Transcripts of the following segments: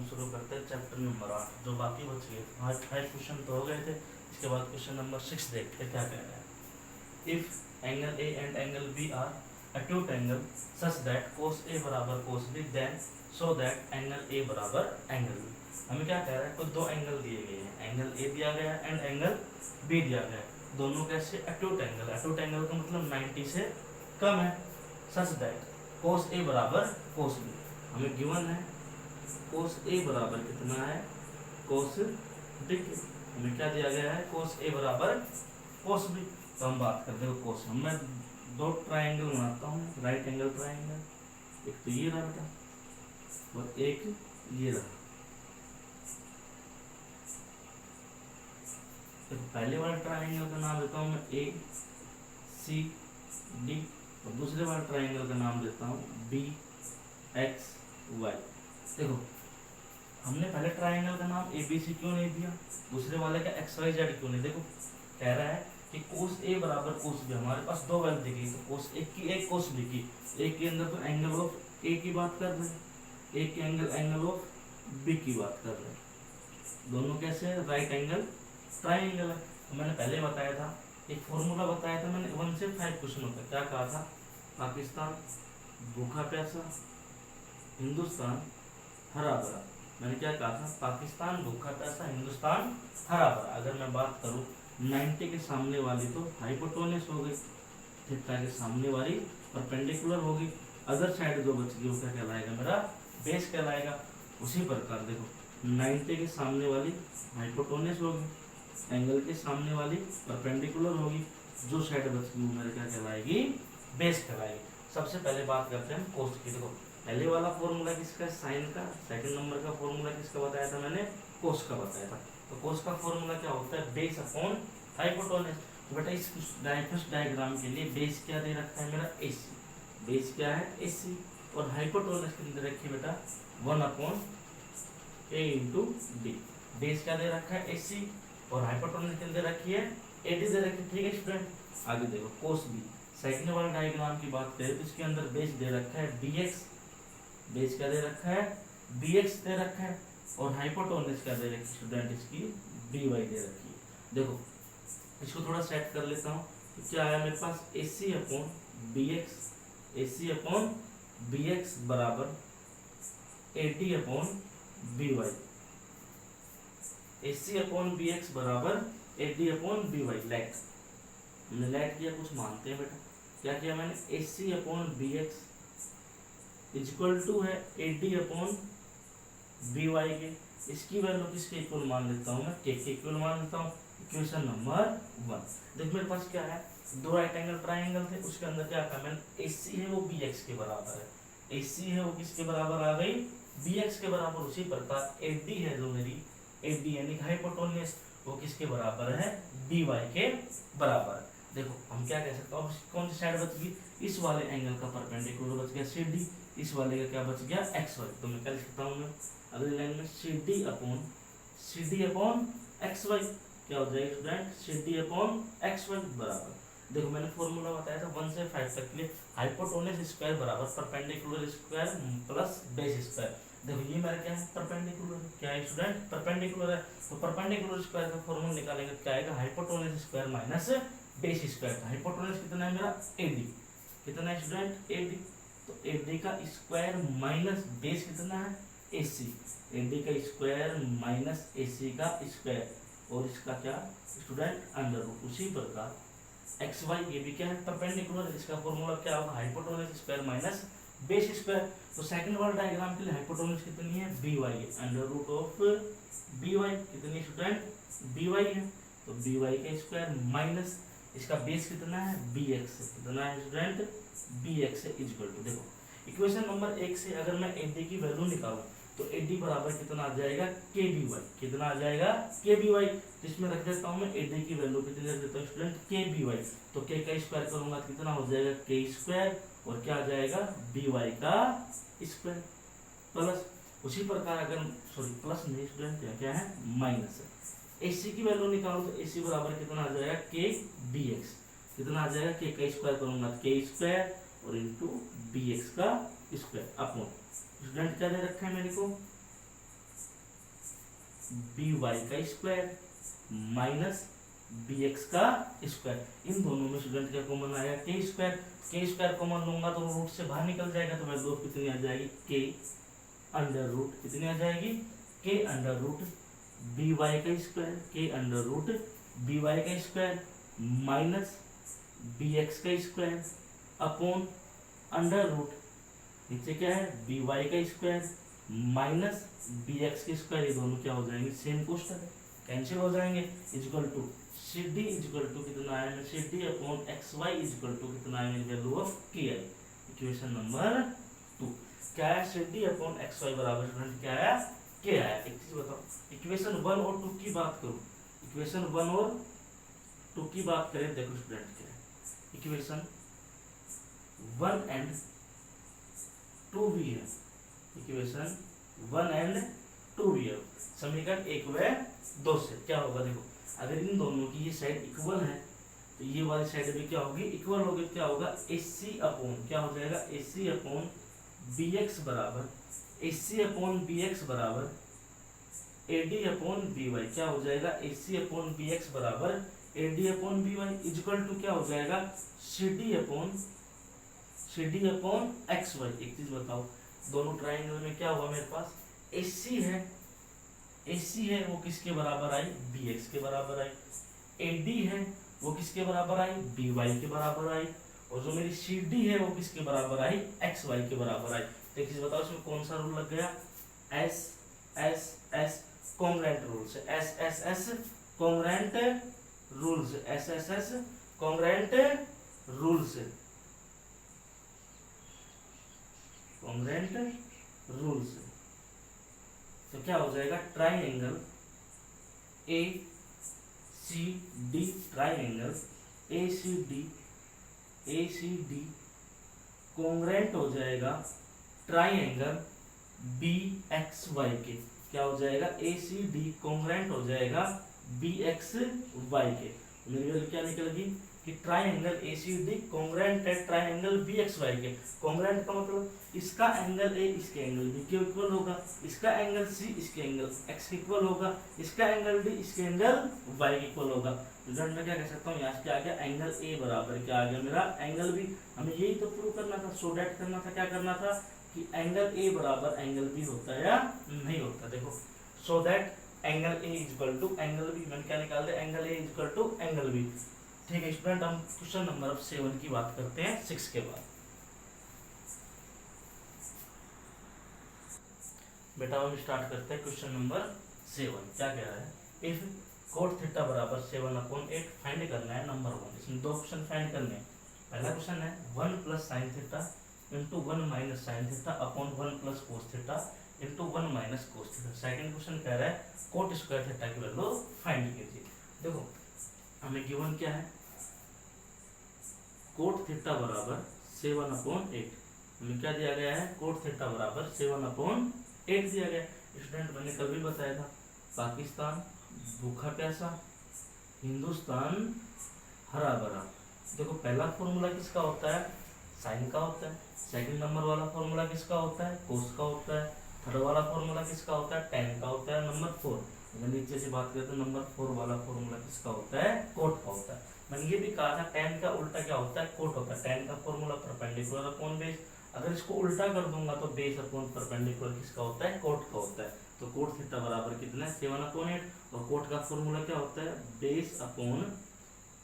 हम शुरू करते हैं चैप्टर नंबर 8 जो बाकी बच गए थे। 5 क्वेश्चन तो हो गए थे। इसके बाद क्वेश्चन नंबर 6 देखते हैं क्या कह रहा है। If angle A and angle B are acute angle such that cos a बराबर cos b then so that angle a बराबर एंगल b। हमें क्या कह रहा है, कुछ दो एंगल दिए गए हैं, एंगल a दिया गया एंड एंगल b दिया गया है। दोनों कैसे एक्यूट एंगल, एक्यूट एंगल का मतलब 90 से कम है। सच दैट cos a बराबर cos b हमें गिवन है। cos a बराबर कितना है, cos b। हमें क्या दिया गया है, cos a बराबर cos b। तो हम बात करते हैं cos। मैं दो ट्रायंगल बनाता हूँ, राइट एंगल ट्रायंगल, एक तो ये रहा बेटा और एक ये रहा। तो पहले वाले ट्रायंगल का नाम देता हूँ मैं ए सी डी और दूसरे वाले ट्रायंगल का नाम देता हूँ बी एक्स वाई। देखो हमने पहले ट्रायंगल का नाम ए बी सी क्यों नहीं दिया, दूसरे वाले का एक्स वाई जेड क्यों नहीं। देखो कह रहा है कि cos a बराबर cos b, हमारे पास दो वैल्यू दी गई, तो cos a की एक cos b की। एक के अंदर तो एंगल ऑफ a की बात कर रहे हैं, एक के एंगल ऑफ b की बात कर रहे हैं। दोनों कैसे है, राइट एंगल ट्रायंगल है। तो मैंने पहले बताया था, एक फॉर्मूला बताया था मैंने 1 से 5 क्वेश्चन होता है। क्या कहा था, पाकिस्तान भूखा प्यासा, हिंदुस्तान हरा भरा। मैंने क्या कहा था, पाकिस्तान भूखा प्यासा, हिंदुस्तान हरा भरा। अगर मैं बात करूं 90 के सामने वाली तो हाइपोटेन्यूज हो गई, थीटा के सामने वाली परपेंडिकुलर होगी। अदर साइड जो बच गई वो क्या कहलाएगा, मेरा बेस कहलाएगा। उसी प्रकार देखो 90 के सामने वाली हाइपोटेन्यूज होगी, एंगल के सामने वाली परपेंडिकुलर होगी, जो साइड बच गई वो मेरा क्या कहलाएगी, बेस कहलाएगी। सबसे पहले बात करते हैं कोस की। देखो पहले वाला फॉर्मूला किसका, साइन का। सेकंड नंबर का फॉर्मूला किसका बताया था मैंने, कोस का बताया था। तो कोस का फॉर्मूला क्या होता है, बेस अपॉन हाइपोटेन्यूज। तो बेटा इस फर्स्ट डायग्राम के लिए बेस क्या दे रखा है मेरा, AC। बेस क्या है, AC। और हाइपोटेन्यूज कितनी दे रखी है बेटा, 1/a इंटू d। बेस क्या दे रखा है, AC, और हाइपोटेन्यूज कितनी दे रखी है, AD दे रखी है। ठीक है स्टूडेंट, आगे देखो कोस b। सेकंड वाले डायग्राम की बात करें तो इसके अंदर बेस दे रखा है bx। बेस क्या दे रखा है, bx दे रखा है, और हाइपोटेन्यूज क्या दे रखी है स्टूडेंट, इसकी by दे रखी है। देखो इसको थोड़ा सेट कर लेता हूँ। तो क्या है मेरे पास, AC अपॉन bx बराबर AD upon by। AC upon bx बराबर AD अपॉन by। लेट हमने लेट किया, कुछ मानते हैं बेटा। क्या किया मैंने, AC upon bx equal to है AD अपॉन by के। इसकी वैल्यू किसके इक्वल मान लेता हूँ मैं, के इक्वल मान लेता हूँ। Equation number 1। देख मेरे पास क्या है, दो राइट एंगल ट्रायंगल थे, उसके अंदर क्या था मैंने, AC है वो bx के बराबर है। AC है वो किसके बराबर आ गई, bx के बराबर। उसी प्रकार AD है जो मेरी, AD यानी हाइपोटेन्यूज, वो किसके बराबर है, by के बराबर है। देखो हम क्या कह सकते हैं, अब कौन सी साइड बच गई, इस वाले एंगल का परपेंडिकुलर बच गया CD, इस वाले का क्या बच गया, XY। तो मैं क्या लिख सकता हूँ, मैं अगली लाइन में CD अपॉन XY। क्या हो जाएगा स्टूडेंट, CD अपॉन XY बराबर। देखो मैंने फॉर्मूला बताया था 1 से 5 तक के लिए, हाइपोटेन्यूज स्क्वायर बराबर perpendicular square plus base square. देखो ये मेरा क्या है, परपेंडिकुलर। क्या है स्टूडेंट, परपेंडिकुलर है। तो परपेंडिकुलर स्क्वायर का फॉर्मूला निकालेंगे तो क्या आएगा, hypotenuse square minus base square. Hypotenuse कितना है मेरा, AD। कितना है स्टूडेंट, AD। तो AD का स्क्वायर माइनस बेस कितना है, AC। AD का स्क्वायर माइनस AC का स्क्वायर, और इसका क्या स्टूडेंट, अंडर रूट। उसी प्रकार XY ये भी क्या है, परपेंडिकुलर। इसका फॉर्मूला क्या होगा, hypotenuse square minus base square. तो सेकंड वाला डायग्राम के लिए हाइपोटेन्यूज कितनी है, by है, अंडर रूट ऑफ by कितनी स्टूडेंट, by है। तो by का स्क्वायर माइनस इसका बेस कितना है, bx है। कितना है स्टूडेंट, bx है इक्वल टू। देखो इक्वेशन नंबर 1 से अगर मैं AD की वैल्यू निकालूं तो AD बराबर कितना आ जाएगा, kby। कितना आ जाएगा, kby। जिसमें रख देता हूं मैं AD की वैल्यू कितनी रख देता हूं स्टूडेंट, kby। तो k का स्क्वायर करूंगा तो कितना हो जाएगा, k स्क्वायर, और क्या आ जाएगा, by का स्क्वायर प्लस। उसी प्रकार अगर सॉरी प्लस नहीं स्टूडेंट, क्या है, माइनस है। AC की वैल्यू निकालो तो AC बराबर कितना आ जाएगा, kbx। कितना आ जाएगा, k का स्क्वायर करूंगा तो k स्क्वायर और इंटू bx का स्क्वायर अपॉन स्टूडेंट क्या दे रखा है मेरे को, बी वाई का स्क्वायर माइनस बी एक्स का स्क्वायर। इन दोनों में स्टूडेंट क्या कॉमन आया, के स्क्वायर। के स्क्वायर कॉमन लूंगा तो रूट से बाहर निकल जाएगा, तो वैल्यू कितनी आ जाएगी, के अंडर रूट कितनी आ जाएगी, के अंडर रूट बी वाई का स्क्वायर, के अंडर रूट बी वाई का स्क्वायर माइनस बी एक्स का स्क्वायर अपॉन अंडर रूट नीचे क्या है, बी वाई का स्क्वायर माइनस बी एक्स का स्क्वायर। ये दोनों क्या हो जाएंगे, सेम कोष्टक है, कैंसिल हो जाएंगे। Equal to C D equal to कितना आया, C D upon x y equal to कितना आया, वैल्यू ऑफ के आई। इक्वेशन नंबर 2 क्या है, C D upon x y बराबर स्टूडेंट क्या आया, के आया। एक चीज बताओ, इक्वेशन 1 और 2 की बात करूं, इक्वेशन 1 और 2 की बात करें, देखो स्टूडेंट क्या है, इक्वेशन 1 एंड 2 भी है, इक्वेशन 1 एंड 2 भी है। समीकरण 1 व 2 से क्या होगा, देखो अगर इन दोनों की ये साइड इक्वल है तो ये वाली साइड भी क्या होगी, इक्वल होगी। क्या होगा, AC अपॉन क्या हो जाएगा, AC अपॉन BX बराबर AC अपॉन BX बराबर AD अपॉन BY। क्या हो जाएगा, AC अपॉन BX बराबर AD upon BY equal to क्या हो जाएगा, CD अपॉन XY। एक चीज बताओ, दोनों ट्राइंगल में क्या हुआ, मेरे पास AC है वो किसके बराबर आई, BX के बराबर आई। AD है वो किसके बराबर आई, BY के बराबर आई। और जो मेरी CD है वो किसके बराबर आई, XY के बराबर आई। तो एक चीज बताओ, इसमें कौन सा रूल लग गया, SSS कॉन्ग्रुएंट रूल से, SSS कॉन्ग्रुएंट रूल से, SSS कॉन्ग्रुएंट रूल से, कॉन्ग्रुएंट रूल से। तो क्या हो जाएगा, triangle ACD, triangle ACD congruent हो जाएगा ट्राइंगल BXY के। क्या हो जाएगा, ACD कॉन्ग्रुएंट हो जाएगा BXY के। मेरी वैल्यू क्या निकलेगी कि ट्राइंगल ACD कॉन्ग्रुएंट है ट्राइंगल BXY के। कॉन्ग्रुएंट का मतलब इसका एंगल A इसके एंगल B के इक्वल होगा, इसका एंगल C इसके एंगल X के इक्वल होगा, इसका एंगल D इसके एंगल Y के इक्वल होगा। रिजल्ट में क्या कह सकता हूँ, यहाँ से क्या आ गया, एंगल A बराबर क्या आ गया, मेरा एंगल B। हमें यही तो प्रूव करना था, सो दैट करना था, क्या करना था कि एंगल A बराबर एंगल B होता है या नहीं होता। देखो, so that angle A equal to angle B, मैंने क्या निकाल दिया, angle A equal to angle B। ठीक है स्टूडेंट, हम क्वेश्चन नंबर 7 की बात करते हैं 6 के बाद। बेटा हम स्टार्ट करते हैं क्वेश्चन नंबर 7। क्या कह रहा है, इफ कोट थीटा बराबर 7/8 फाइंड करना है नंबर 1। इसमें 2 क्वेश्चन फाइंड करने हैं। पहला क्वेश्चन है 1 plus sine theta into 1 minus sine theta upon 1 plus cos theta into 1 minus cos theta. Second question कह रहा है कोट स्क्वायर थीटा की वैल्यू फाइंड कीजिए। देखो हमें गिवन क्या है, कोट थीटा बराबर 7/8। हमें क्या दिया गया है, कोट थीटा बराबर 7/8 दिया गया। स्टूडेंट मैंने कल भी बताया था, पाकिस्तान भूखा प्यासा, हिंदुस्तान हरा भरा। देखो पहला फॉर्मूला किसका होता है, साइन का होता है। सेकंड नंबर वाला फॉर्मूला किसका होता है, कोस का होता है। थर्ड वाला फॉर्मूला किसका होता है, टेन का होता है। नंबर 4 अगर नीचे से बात करें तो नंबर 4 वाला फॉर्मूला किसका होता है, कोट का होता है। मैंने ये भी कहा था टेन का उल्टा क्या होता है, कोट होता है। टेन का फॉर्मूला परपेंडिकुलर अपॉन बेस, अगर इसको उल्टा कर दूंगा तो बेस अपॉन परपेंडिकुलर किसका होता है, कोट का होता है। तो कोट थीटा बराबर कितना है, 7/8। और कोट का फॉर्मूला क्या होता है, बेस अपॉन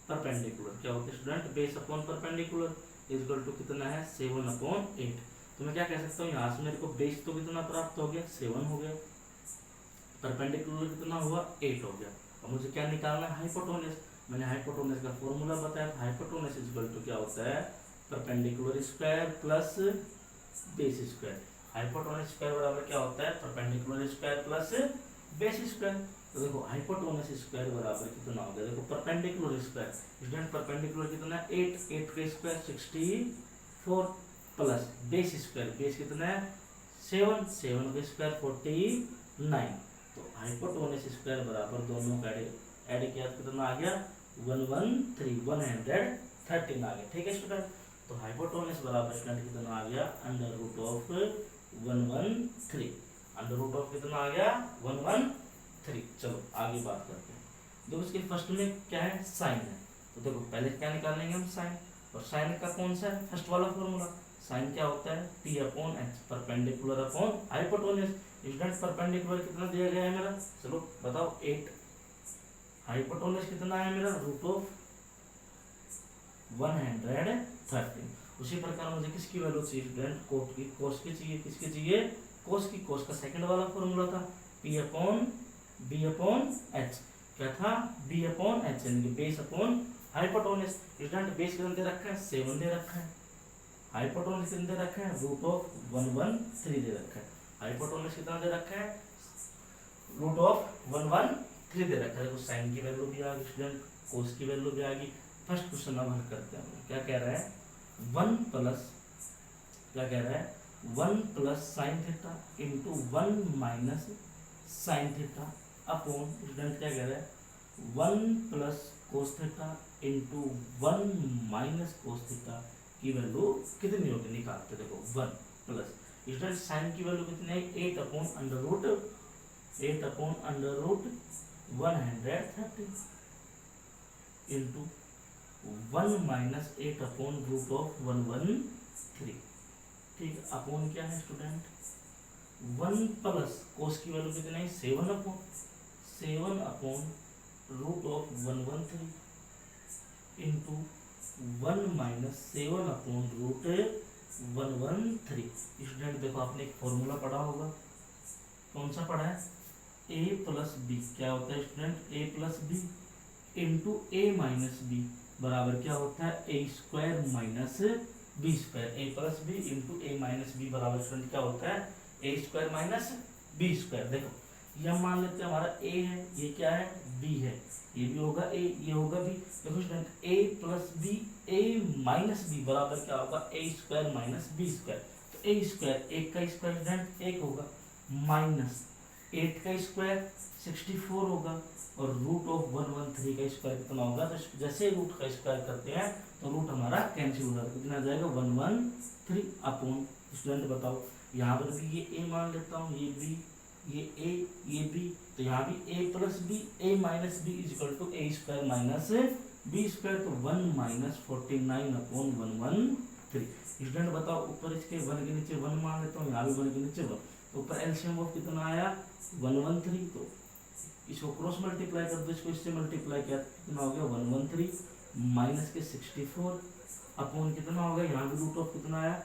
परपेंडिकुलर। क्या होता है student, base upon perpendicular equal to कितना है, 7/8। तो मैं क्या कह सकता हूँ, यहाँ से मेरे को बेस तो कितना प्राप्त हो गया, 7 हो गया, परपेंडिकुलर कितना हुआ, 8 हो गया। अब मुझे क्या निकालना है, हाइपोटेन्यूज। मैंने हाइपोटेन्यूज का फॉर्मूला बताया था, हाइपोटेन्यूज इक्वल टू क्या होता है, perpendicular square plus base square. Hypotenuse square बराबर क्या होता है, perpendicular square plus base square. तो देखो हाइपोटेन्यूज स्क्वायर बराबर कितना हो गया, देखो परपेंडिकुलर स्क्वायर, स्टूडेंट परपेंडिकुलर कितना है, 8 का square 64 plus base square, base कितना है 7 का स्क्वायर 49। तो हाइपोटेन्यूज स्क्वायर बराबर दोनों का ऐड किया तो कितना आ गया, 113 आ गया। ठीक है स्टूडेंट, तो हाइपोटेन्यूज बराबर स्टूडेंट कितना आ गया, under root of 113। Under root of कितना आ गया, 113। 3। चलो आगे बात करते हैं। देखो इसके फर्स्ट में क्या है, साइन है, तो देखो पहले क्या निकालेंगे हम, साइन। और साइन का कौन सा है, फर्स्ट वाला फॉर्मूला। साइन क्या होता है, p upon H, perpendicular upon hypotenuse. Student perpendicular कितना दिया गया है मेरा, चलो बताओ 8। हाइपोटेन्यूज कितना है मेरा, रूट ऑफ 113। उसी प्रकार मुझे किसकी वैल्यू चाहिए स्टूडेंट, कोट की, कोस की चाहिए। किसकी चाहिए, कोस की। कोस का सेकंड वाला फॉर्मूला था p upon b upon h। क्या था, b अपॉन h, यानी कि base upon hypotenuse. Student base कितना दे रखा है, 7 दे रखा है। हाइपोटेन्यूज कितना दे रखा है, रूट ऑफ 113 दे रखा है। हाइपोटेन्यूज कितना दे रखा है, रूट ऑफ 113 दे रखा है। देखो साइन की वैल्यू भी आ गई स्टूडेंट, कोस की वैल्यू भी आ गई। फर्स्ट क्वेश्चन अब हल करते हैं। क्या कह रहा है, 1 प्लस, क्या कह रहा है, 1 plus sine theta into 1 minus sine theta upon, student क्या कह रहा है, 1 plus cos theta into 1 minus cos theta की वैल्यू कितनी होगी, निकालते। देखो 1 प्लस, स्टूडेंट साइन की वैल्यू कितनी है, 8 upon under root 130 into 1 minus 8 upon root of 113। ठीक है, अपॉन क्या है स्टूडेंट, 1 प्लस कोस की वैल्यू कितनी है, 7 upon root of 113 into 1 minus 7 upon root 113। Student देखो आपने एक फॉर्मूला पढ़ा होगा, कौन सा पढ़ा है, a प्लस बी। क्या होता है student, a plus b into a minus b बराबर क्या होता है, a square minus b square. a plus b into a minus b बराबर स्टूडेंट क्या होता है, a square minus b square. देखो ये हम मान लेते हैं हमारा a है, ये क्या है, b है, ये भी होगा a, ये होगा b। देखो student a plus b a minus b बराबर क्या होगा, a square minus b square. तो a स्क्वायर, 1 का स्क्वायर स्टूडेंट 1 होगा, माइनस 8 का स्क्वायर 64 होगा, और रूट ऑफ 113 का स्क्वायर कितना होगा। तो जैसे रूट का स्क्वायर करते हैं तो रूट हमारा कैंसिल हो जाता है, कितना आ जाएगा 113 अपॉन, स्टूडेंट बताओ यहाँ पर भी ये a मान लेता हूँ, ये b, ये a, ये b, तो यहाँ भी a plus b a minus b is equal to a square minus b square. तो 1 माइनस 49 अपॉन 113। स्टूडेंट बताओ ऊपर इसके 1 के नीचे 1 मान लेता हूँ, यहाँ भी 1 के नीचे 1, तो ऊपर एलसीएम ऑफ कितना आया 113। तो इसको क्रॉस मल्टीप्लाई कर दो, इसको इससे मल्टीप्लाई किया कितना हो गया 113 माइनस के 64 अपॉन कितना होगा, यहाँ भी रूट ऑफ कितना आया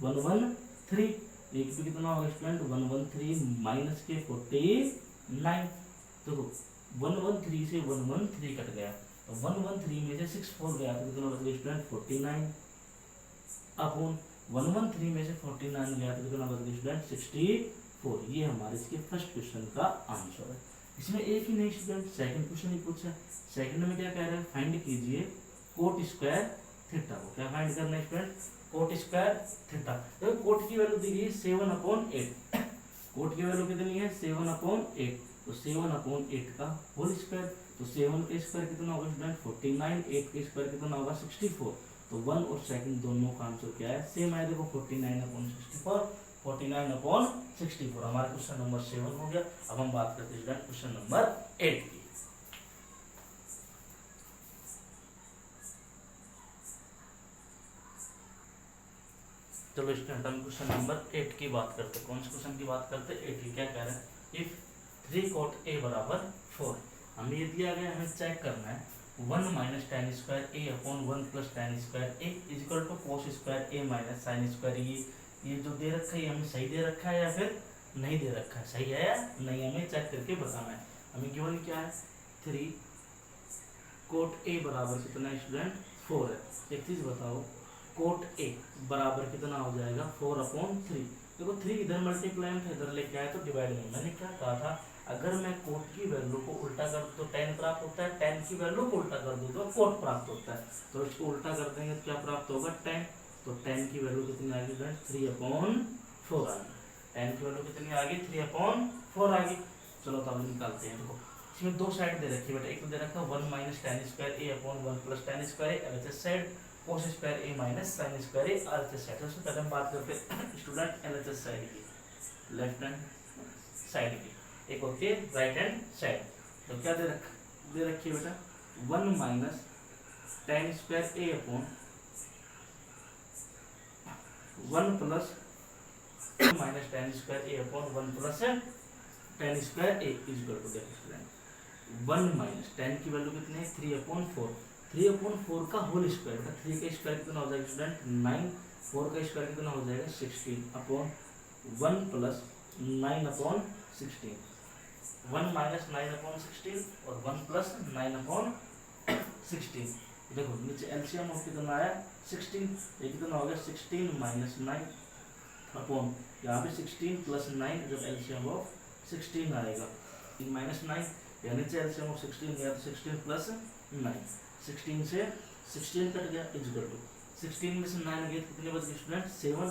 113। एक भी कितना होगा स्टूडेंट 113 माइनस के 49। देखो 113 से 113 कट गया, तो 113 में से 64 गया तो कितना बच गया स्टूडेंट 49 अपॉन 113 में से 49 गया तो कितना बच गया स्टूडेंट 64। ये हमारे इसके फर्स्ट क्वेश्चन का आंसर है। इसमें एक ही नहीं स्टूडेंट, सेकंड क्वेश्चन ही पूछा है। सेकंड में क्या कह रहा है, फाइंड कीजिए कोट स्क्वायर थीटा को। क्या फाइंड करना है स्टूडेंट, कोट स्क्वायर थीटा। देखो कोट की वैल्यू दी गई 7/8। कोट की वैल्यू कितनी है 7/8, तो 7/8 का होल स्क्वायर, तो 7 का स्क्वायर कितना होगा स्टूडेंट 49, 8 का स्क्वायर कितना होगा 64। तो 1 और सेकंड दोनों का आंसर क्या है, सेम है। देखो 49/64, 49/64 हमारा क्वेश्चन नंबर 7 हो गया। अब हम बात करते हैं क्वेश्चन नंबर 8 की। चलो स्टूडेंट हम क्वेश्चन नंबर 8 की बात करते हैं। कौन से क्वेश्चन की बात करते हैं, 8 की। क्या कह रहा है, इफ 3 cot a बराबर 4, हमें ये दिया गया, हमें चेक करना है 1 minus tan square a upon 1 plus tan square a is equal to cos square a minus sine square. ये जो दे रखा है ये हमें सही दे रखा है या फिर नहीं दे रखा है, सही है या नहीं, हमें चेक करके बताना है। हमें गिवन क्या है 3 cot a बराबर कितना है स्टूडेंट 4 है। एक चीज बताओ, cot a बराबर कितना हो जाएगा 4/3। देखो 3 इधर मल्टीप्लाई में इधर लेके आए तो डिवाइड में। मैंने क्या कहा था, अगर मैं कोट की वैल्यू को उल्टा कर दूं तो tan प्राप्त होता है, tan की वैल्यू को उल्टा कर दूं तो कोट प्राप्त होता है। तो इसको उल्टा कर देंगे तो क्या प्राप्त होगा tan। तो tan की वैल्यू कितनी आ गई, 3/4 आ गई। tan की वैल्यू कितनी आ गई 3/4 आ गई। चलो तो अब निकालते हैं। देखो इसमें दो साइड दे रखी है बेटा, एक तो दे रखा है 1 minus tan square a upon 1 plus tan square a, LHS side cos square a minus sin square a LHS side. सबसे पहले हम बात करते हैं स्टूडेंट एलएचएस साइड की, लेफ्ट हैंड साइड की। एक होती है राइट हैंड साइड। तो क्या दे रखी है बेटा 1 minus tan square a upon 1 plus minus tan square a upon 1 plus tan square a is equal to देखो 1 माइनस टेन की वैल्यू कितनी है 3/4 3/4 का होल स्क्वायर का 3 का स्क्वायर कितना हो जाएगा स्टूडेंट 9 4 का स्क्वायर कितना हो जाएगा 16 अपॉन 1 प्लस 9/16 1 माइनस 9/16 और 1 प्लस 9/16। देखो नीचे एलसीएम ऑफ कितना आया 16 ये कितना हो गया 16 माइनस 9 अपॉन यहाँ पे 16 प्लस 9 जब एलसीएम ऑफ 16 आएगा माइनस 9 यानी नीचे एलसीएम ऑफ 16 या तो 16 प्लस 9 16 से 16 कट गया इज इक्वल टू 16 में से 9 गए कितने बच गए स्टूडेंट 7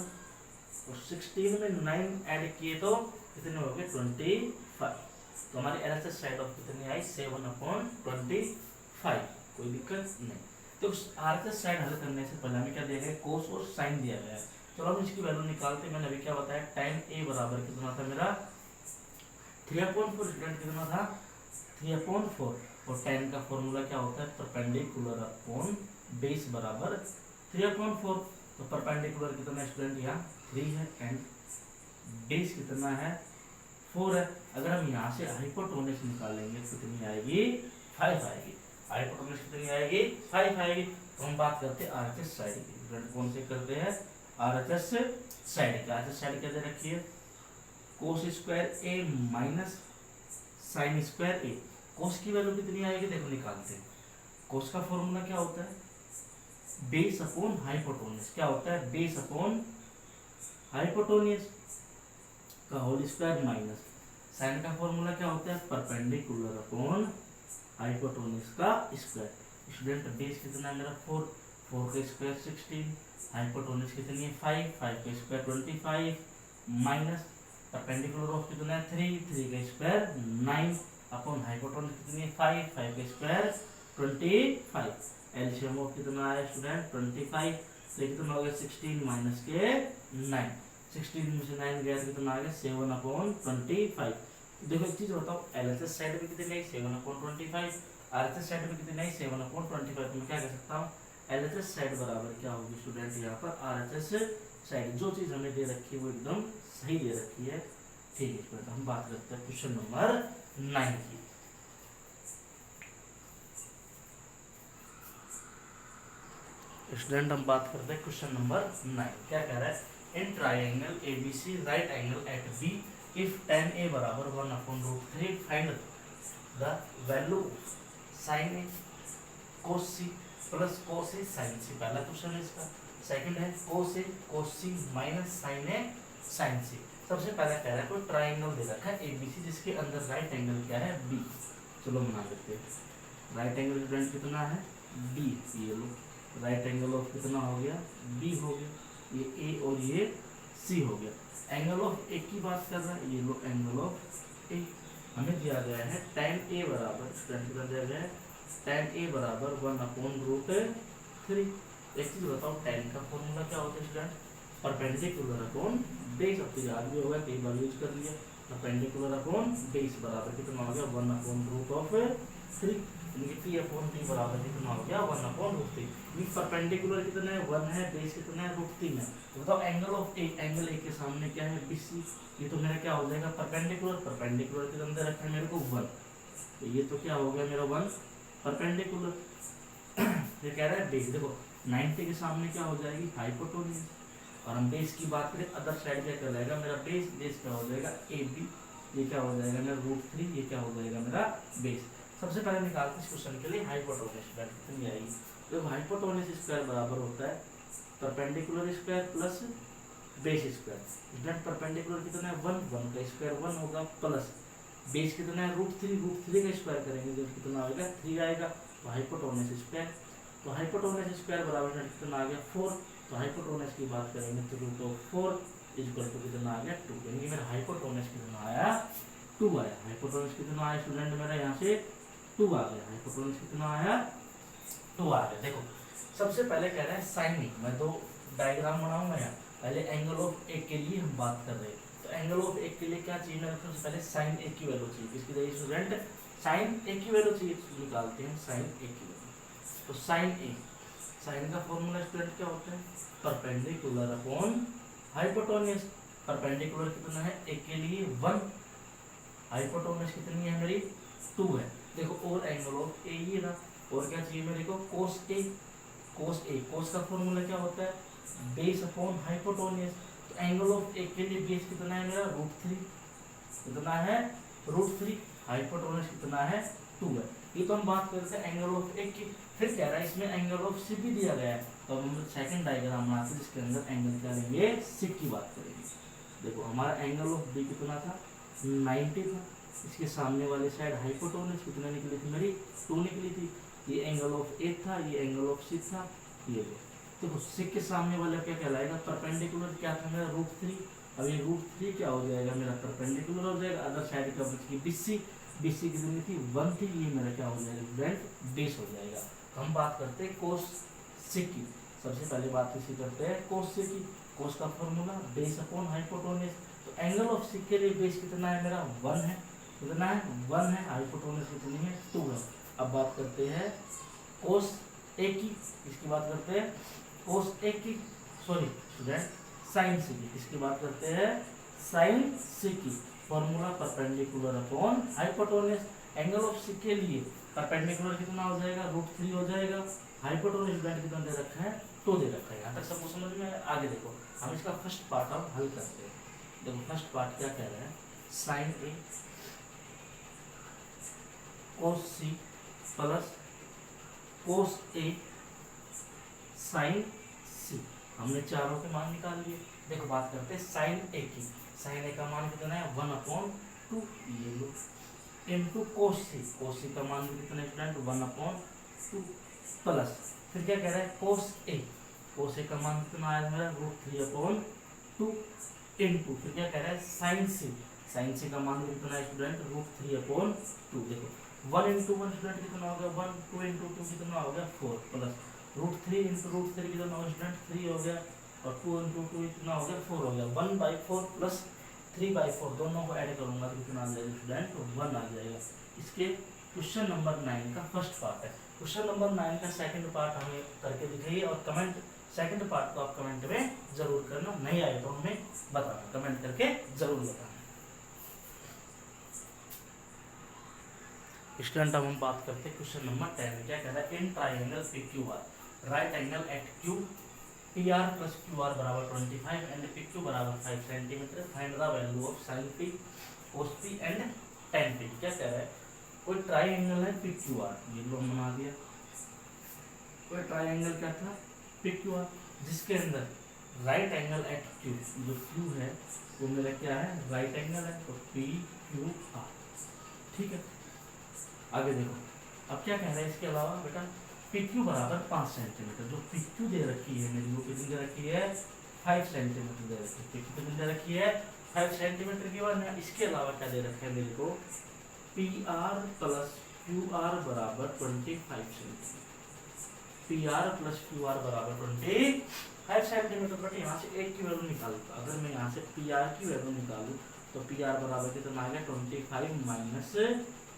और 16 में 9 ऐड किए तो कितने हो गए 25। तो हमारी एलएचएस साइड ऑफ कितनी आई 7/25 कोई दिक्कत नहीं। तो आरएचएस साइड हल करने से पहले हमें क्या दिया गया कोस और साइन दिया गया है। चलो अब इसकी वैल्यू निकालते। मैंने अभी क्या बताया tan a बराबर कितना था मेरा 3/4 स्टूडेंट कितना था 3/4 और tan का फॉर्मूला क्या होता है परपेंडिकुलर अपॉन बेस बराबर 3/4। तो परपेंडिकुलर कितना है स्टूडेंट यहाँ 3 है एंड बेस कितना है 4 है। अगर हम यहाँ से हाइपोटेन्यूज निकालेंगे तो कितनी आएगी 5 आएगी। हाइपोटेन्यूज कितनी आएगी 5 आएगी। तो हम बात करते हैं आरएचएस साइड की। कौन से करते हैं आरएचएस साइड की। आरएचएस साइड क्या दे रखी है कोस स्क्वायर ए माइनस साइन स्क्वायर ए। कोस की वैल्यू कितनी आएगी देखो निकालते हैं। कोस का फॉर्मूला क्या होता है बेस अपॉन हाइपोटेन्यूज। क्या होता है बेस अपॉन हाइपोटेन्यूज का होल स्क्वायर माइनस साइन का फॉर्मूला क्या होता है परपेंडिकुलर अपॉन हाइपोटेन्यूज का स्क्वायर। स्टूडेंट बेस कितना है मेरा 4 का स्क्वायर 16 हाइपोटेन्यूज कितनी है 5 का स्क्वायर 25 माइनस परपेंडिकुलर ऑफ कितना है 3 का स्क्वायर 9 अपॉन हाइपोटेन्यूज कितनी है 5 का स्क्वायर 25। एलसीएम ऑफ कितना आया स्टूडेंट 25। तो कितना हो गया 16 माइनस के 9 16 में से 9 गया कितना आ गया 7/25। देखो एक चीज बताओ एलएचएस साइड पे कितनी आई 7/25 आरएचएस साइड पे कितनी आई 7/25। तो मैं क्या कह सकता हूँ एलएचएस साइड बराबर क्या होगी स्टूडेंट यहाँ पर आरएचएस साइड। जो चीज हमें दे रखी है वो एकदम सही दे रखी है ठीक है। तो हम बात करते हैं क्वेश्चन नंबर 9 की। स्टूडेंट हम बात करते हैं क्वेश्चन नंबर 9। क्या कह रहा है in triangle ABC right angle at B if tan a बराबर 1/√3 find the value sin a cos c plus cos a sin c। पहला क्वेश्चन है इसका। सेकंड है cos a cos c minus sin a sin c। सबसे पहला कह रहा है कोई ट्राइंगल दे रखा है एबीसी जिसके अंदर राइट एंगल क्या है बी। चलो बना लेते हैं। राइट एंगल स्टूडेंट कितना है बी। ये लो राइट एंगल ऑफ कितना हो गया बी हो गया। ये ए और ये सी हो गया। एंगल ऑफ ए की बात कर रहा है ये लो एंगल ऑफ ए हमें दिया गया है tan a बराबर स्टूडेंट कितना दिया गया है tan a बराबर 1/√3। एक चीज बताओ tan का फॉर्मूला क्या होता है स्टूडेंट परपेंडिकुलर अपॉन बेस। अब तो याद भी होगा कई बार यूज कर लिया परपेंडिकुलर अपॉन बेस बराबर कितना हो गया 1/√3 P/T बराबर कितना हो गया 1/√3। परपेंडिकुलर कितना है 1 है बेस कितना है √3 है। तो बताओ angle of A angle A के सामने क्या है BC। ये तो मेरा क्या हो जाएगा परपेंडिकुलर के अंदर रखा है मेरे को 1 तो ये तो क्या हो गया मेरा 1 परपेंडिकुलर। ये कह रहा है बेस देखो 90 के सामने क्या हो जाएगी हाइपोटेन्यूज। और हम बेस की बात करें अदर साइड क्या कहलाएगा मेरा बेस क्या हो जाएगा AB। ये क्या हो जाएगा मेरा √3 ये क्या हो जाएगा मेरा बेस। सबसे पहले निकालते हैं इस क्वेश्चन के लिए हाइपोटेन्यूज कितनी आएगी। तो हाइपोटेन्यूज स्क्वायर बराबर होता है perpendicular square plus base square. Student perpendicular कितना है 1 का स्क्वायर 1 होगा प्लस बेस कितना है √3 का स्क्वायर करेंगे तो कितना आएगा 3 आएगा। तो हाइपोटेन्यूज स्क्वायर तो हाइपोटेन्यूज स्क्वायर बराबर कितना आ गया 4। तो हाइपोटेन्यूज की बात करेंगे तो √4 इक्वल टू कितना आ गया 2। यानी मेरा हाइपोटेन्यूज कितना आया 2 आया। हाइपोटेन्यूज कितना आया स्टूडेंट मेरा यहाँ से 2 आ गया। हाइपोटेन्यूज कितना आया 2 आ गया। देखो सबसे पहले कह रहा है साइन। मैं दो डायग्राम बनाऊंगा यहाँ। पहले एंगल ऑफ ए के लिए हम बात कर रहे हैं तो एंगल ऑफ ए के लिए क्या चाहिए मेरे को, सबसे पहले साइन ए की वैल्यू चाहिए। किसकी चाहिए स्टूडेंट, साइन ए की वैल्यू चाहिए। तो निकालते हैं साइन ए की वैल्यू। तो साइन ए, साइन का फॉर्मूला स्टूडेंट क्या होता है, परपेंडिकुलर अपॉन हाइपोटेन्यूज। परपेंडिकुलर कितना है ए के लिए 1, हाइपोटेन्यूज कितनी है मेरी 2 है। देखो और एंगल ऑफ ए ये रहा, और क्या चाहिए मेरे को कोस ए। कोस ए, कोस का फॉर्मूला क्या होता है, बेस अपॉन हाइपोटेन्यूज। तो एंगल ऑफ ए के लिए बेस कितना है मेरा √3, कितना है √3, हाइपोटेन्यूज कितना है 2 है। ये तो हम बात करते हैं एंगल ऑफ ए की। फिर कह रहा है इसमें एंगल ऑफ सी भी दिया गया है, तो हम सेकंड डायग्राम बनाते हैं जिसके अंदर एंगल क्या लेंगे, सी की बात करेंगे। देखो हमारा एंगल ऑफ बी कितना था 90 था, इसके सामने वाले साइड हाइपोटेन्यूज कितना निकली थी मेरी 2 निकली थी। ये एंगल ऑफ ए था, ये एंगल ऑफ सी था, ये देखो सी के सामने वाला क्या कहलाएगा, परपेंडिकुलर क्या था मेरा √3। अब ये √3 क्या हो जाएगा मेरा परपेंडिकुलर हो जाएगा, अदर साइड का बचेगी बीसी, बीसी कितनी थी 1 थी, ये मेरा क्या हो जाएगा स्टूडेंट बेस हो जाएगा। तो हम बात करते हैं कोस सी की। सबसे पहले बात इसी करते हैं कोस सी की। कोस का फॉर्मूला बेस अपॉन हाइपोटेन्यूज। तो एंगल ऑफ सी के लिए बेस कितना है मेरा 1 है, कितना है 1 है, हाइपोटेन्यूज कितनी है 2 है। अब बात करते हैं कोस ए की, इसकी बात करते हैं कोस ए की, सॉरी स्टूडेंट साइन सी की, इसकी बात करते हैं साइन सी की। Formula perpendicular upon hypotenuse. Angle of C के लिए परपेंडिकुलर कितना हो जाएगा √3 हो जाएगा, हाइपोटेन्यूज स्टूडेंट कितना दे रखा है 2 दे रखा है। यहाँ तक सबको समझ में। आगे देखो हम इसका फर्स्ट पार्ट अब हल करते हैं। देखो फर्स्ट पार्ट क्या कह रहा है, साइन ए कोस सी प्लस कोस ए साइन सी। हमने चारों के मान निकाल लिए। देखो बात करते हैं साइन ए की। साइन ए का मान कितना है 1/2, ये लो, इनटू कोस सी। कोस सी का मान कितना है स्टूडेंट 1/2 प्लस, फिर क्या कह रहा है कोस ए। कोस ए का मान कितना आया मेरा √3/2 इनटू, फिर क्या कह रहा है साइन सी। साइन सी का मान कितना है स्टूडेंट √3/2। देखो 1 × 1 स्टूडेंट कितना हो गया 1, 2 × 2 कितना हो गया 4, प्लस √3 × √3 कितना हो गया स्टूडेंट 3 हो गया, और 2 × 2 कितना हो गया 4 हो गया। 1/4 प्लस 3/4 दोनों को ऐड करूंगा तो कितना आ जाएगा स्टूडेंट 1 आ जाएगा। इसके क्वेश्चन नंबर 9 का फर्स्ट पार्ट है। क्वेश्चन नंबर 9 का सेकंड पार्ट हमें करके दिखाइए, और कमेंट सेकंड पार्ट को आप कमेंट में जरूर करना, नहीं आए तो हमें बताना, कमेंट करके जरूर बताना। स्टूडेंट अब हम बात करते हैं क्वेश्चन नंबर 10 में। क्या कह रहा है, in triangle PQR right angle at Q PR + QR = 25 and PQ = 5 centimetre, find the value of sin P cos P and tan P। क्या कह रहा है, कोई ट्राइंगल है PQR, ये लो बना दिया। कोई ट्राइंगल क्या था PQR, जिसके अंदर राइट एंगल एट Q, जो Q है वो मेरा क्या है राइट एंगल है, तो PQR। ठीक है, आगे देखो अब क्या कह रहा है इसके अलावा बेटा PQ = 5 सेंटीमीटर। जो PQ दे रखी है मेरी वो कितनी दे रखी है 5 सेंटीमीटर दे रखी है। PQ कितनी दे रखी है 5 सेंटीमीटर की बात है। इसके अलावा क्या दे रखा है मेरे को PR + QR = 25 centimetre. PR + QR = 25 centimetre. But यहाँ से एक की वैल्यू निकालू, अगर मैं यहाँ से PR की वैल्यू निकालू तो PR बराबर कितना आ गया 25 माइनस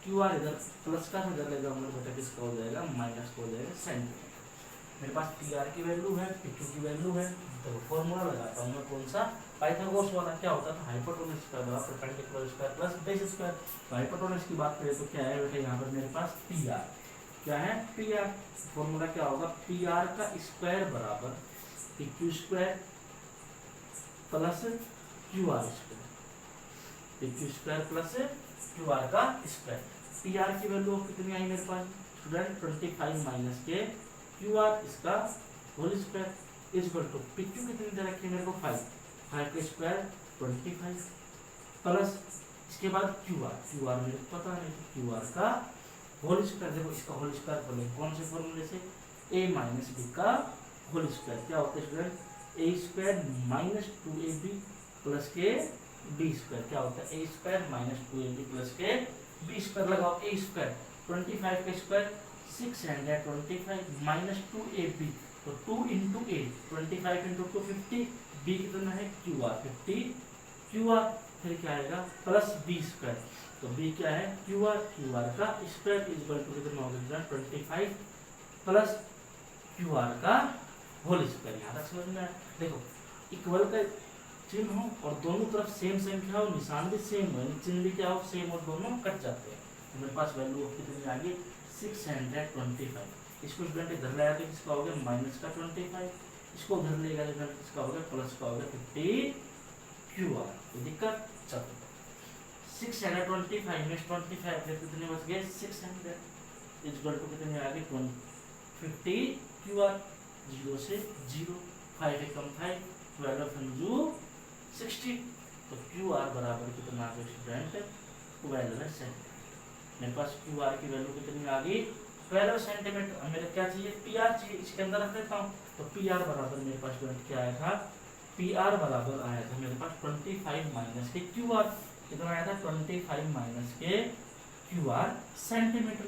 QR, इधर प्लस का इधर ले जाऊंगा बेटा किसका हो जाएगा माइनस हो जाएगा सेंटीमीटर। मेरे पास PR की वैल्यू है, PQ की वैल्यू है, तो फॉर्मूला लगाता हूँ मैं कौन सा पाइथागोरस वाला। क्या होता था hypotenuse square = perpendicular square plus base square. तो हाइपोटेन्यूज की बात करें तो क्या है बेटा यहाँ पर मेरे पास PR, क्या है PR। फॉर्मूला क्या होगा PR का स्क्वायर बराबर PQ square plus QR square, PQ square plus QR का स्क्वायर। PR की वैल्यू कितनी आई मेरे पास स्टूडेंट 25 माइनस के QR इसका whole square equal to PQ कितनी दे रखी है मेरे को 5 का स्क्वायर 25 प्लस इसके बाद QR मेरे को पता नहीं QR का होल स्क्वायर। देखो इसका होल स्क्वायर बोले कौन से फॉर्मूले से A - B का होल स्क्वायर क्या होता है स्टूडेंट A² - 2AB प्लस के B स्क्वायर। क्या होता है A² - 2AB प्लस के B स्क्वायर। लगाओ A स्क्वायर 25 का स्क्वायर 625 माइनस 2AB, तो 2 × 8 25 × 2 50, B कितना है QR 50 क्यू आर, फिर क्या आएगा प्लस बी स्क्वायर, तो बी क्या है क्यू आर का स्क्वायर इक्वल टू कितना होगा 25 प्लस क्यू आर का होल स्क्वायर। यहाँ तक समझ में आया। देखो इक्वल का चिन्ह हो और दोनों तरफ सेम संख्या हो, निशान भी सेम हो, चिन्ह भी क्या हो सेम और दोनों कट जाते हैं। तो मेरे पास वैल्यू ऑफ कितनी आ गई 625। इसको स्टूडेंट इधर ले आया तो किसका हो गया माइनस का 25, इसको उधर ले गया तो किसका हो गया प्लस का हो गया 50 क्यू आर। तो दिक्कत चलो 625 में 25 फिर कितने बच गए 600 इक्वल टू कितने आ गए 50 क्यू आर, 0 से 0, 5 एकम 5, 12 पंजू 60, तो क्यू आर बराबर कितना आ गया स्टूडेंट 12 सेंटीमीटर। मेरे पास क्यू आर की वैल्यू कितनी आ गई 12 सेंटीमीटर। अब मेरे क्या चाहिए पी आर चाहिए, इसके अंदर रख देता हूँ। तो पी आर बराबर मेरे पास स्टूडेंट क्या आया था, पी आर बराबर आया था मेरे पास 25 माइनस के क्यू आर, कितना आया था 25 माइनस के क्यू आर सेंटीमीटर।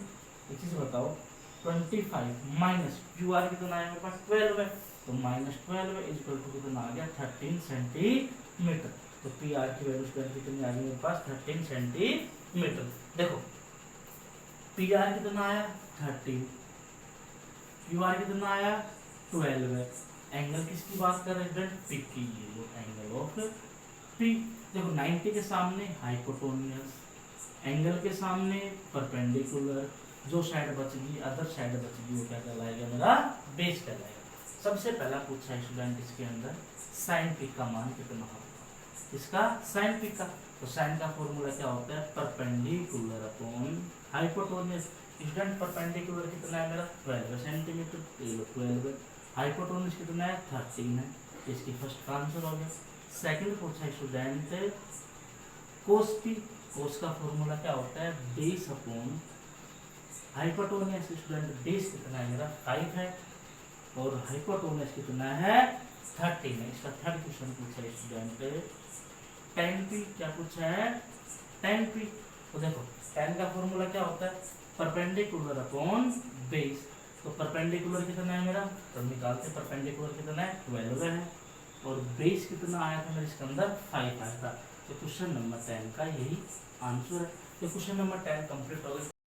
एक चीज बताओ 25 माइनस क्यू आर कितना आया मेरे पास 12 है, तो -12 इक्वल टू कितना आ गया 13 सेंटीमीटर। तो पी आर की वैल्यू स्टूडेंट कितनी आ गई मेरे पास 13 सेंटीमीटर। देखो पी आर कितना आया 13, क्यू आर कितना आया 12 है। एंगल किसकी बात कर रहे हैं स्टूडेंट पी की, एंगल ऑफ पी। देखो 90 के सामने हाइपोटेन्यूज, एंगल के सामने परपेंडिकुलर, जो साइड बचेगी अदर साइड बचेगी वो क्या कहलाएगा मेरा बेस कहलाएगा। सबसे पहला पूछा है स्टूडेंट इसके अंदर साइन पी का मान कितना होगा, इसका साइन पी का, तो साइन का फॉर्मूला क्या होता है perpendicular upon hypotenuse. Student perpendicular कितना है मेरा 12 सेंटीमीटर, 12, हाइपोटेन्यूज कितना है 13 है, इसकी फर्स्ट का आंसर हो गया। सेकंड पूछा है स्टूडेंट कोस पी, कोस का फॉर्मूला क्या होता है base upon hypotenuse. Student base कितना है मेरा 5 है और हाइपोटेन्यूज कितना है 13 है। इसका थर्ड क्वेश्चन पूछा है स्टूडेंट tan p, क्या पूछा है tan p। तो देखो tan का फॉर्मूला क्या होता है परपेंडिकुलर अपॉन बेस, तो परपेंडिकुलर कितना है मेरा तो निकालते परपेंडिकुलर कितना है 12 है और बेस कितना आया था मेरे इसके अंदर 5 आया था। तो क्वेश्चन नंबर 10 का यही आंसर है। तो क्वेश्चन नंबर 10 कंप्लीट हो गया।